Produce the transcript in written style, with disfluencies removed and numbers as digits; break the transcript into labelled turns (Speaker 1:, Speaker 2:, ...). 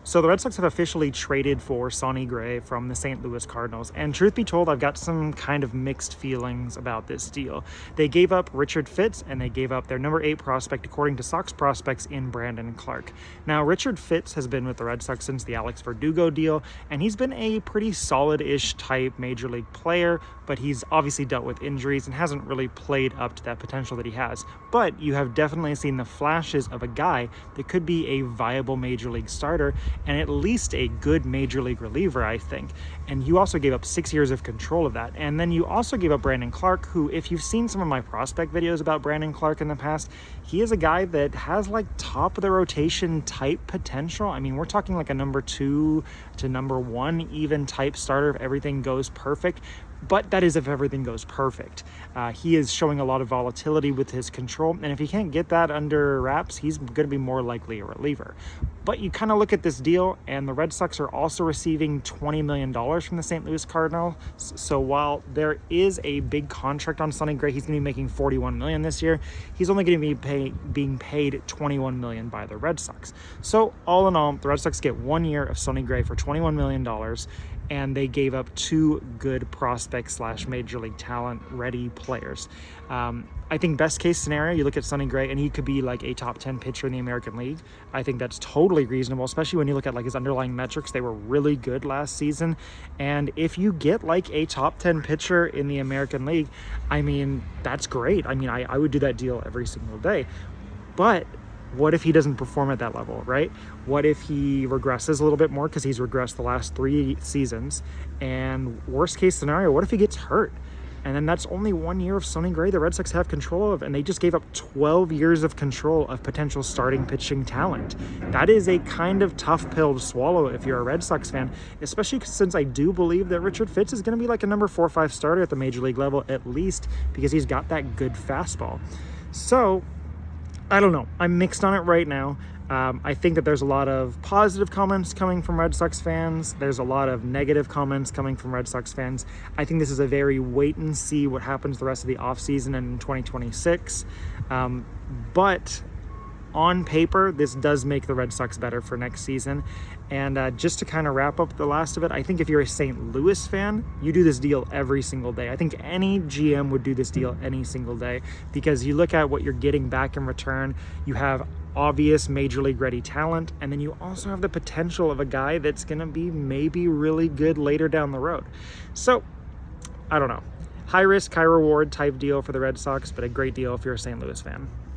Speaker 1: So the Red Sox have officially traded for Sonny Gray from the St. Louis Cardinals, and truth be told, I've got some kind of mixed feelings about this deal. They gave up Richard Fitts, and they gave up their number 8 prospect, according to Sox prospects, in Brandon Clarke. Now, Richard Fitts has been with the Red Sox since the Alex Verdugo deal, and he's been a pretty solid-ish type major league player, but he's obviously dealt with injuries and hasn't really played up to that potential that he has. But you have definitely seen the flashes of a guy that could be a viable major league starter, and at least a good major league reliever, I think. And you also gave up 6 years of control of that. And then you also gave up Brandon Clarke, who, if you've seen some of my prospect videos about Brandon Clarke in the past, he is a guy that has like top of the rotation type potential. I mean, we're talking like a number 2 to number 1 even type starter if everything goes perfect. But that is if everything goes perfect. He is showing a lot of volatility with his control, and if he can't get that under wraps, he's going to be more likely a reliever. But you kind of look at this deal, and the Red Sox are also receiving $20 million from the St. Louis Cardinals. So while there is a big contract on Sonny Gray, he's going to be making $41 million this year. He's only going to be being paid $21 million by the Red Sox. So all in all, the Red Sox get 1 year of Sonny Gray for $21 million, and they gave up 2 good prospects / major league talent ready players. I think best case scenario, you look at Sonny Gray and he could be like a top 10 pitcher in the American League. I think that's totally reasonable, especially when you look at like his underlying metrics. They were really good last season. And if you get like a top 10 pitcher in the American League, I mean, that's great. I mean, I would do that deal every single day. But what if he doesn't perform at that level, right? What if he regresses a little bit more, because he's regressed the last 3 seasons? And worst case scenario, what if he gets hurt? And then that's only 1 year of Sonny Gray the Red Sox have control of, and they just gave up 12 years of control of potential starting pitching talent. That is a kind of tough pill to swallow if you're a Red Sox fan, especially since I do believe that Richard Fitts is going to be like a number 4 or 5 starter at the major league level at least, because he's got that good fastball. So I don't know. I'm mixed on it right now. I think that there's a lot of positive comments coming from Red Sox fans. There's a lot of negative comments coming from Red Sox fans. I think this is a very wait and see what happens the rest of the offseason and in 2026. But on paper, this does make the Red Sox better for next season. And just to kind of wrap up the last of it, I think if you're a St. Louis fan, you do this deal every single day. I think any GM would do this deal any single day, because you look at what you're getting back in return. You have obvious major league ready talent, and then you also have the potential of a guy that's going to be maybe really good later down the road. So I don't know. High risk, high reward type deal for the Red Sox, but a great deal if you're a St. Louis fan.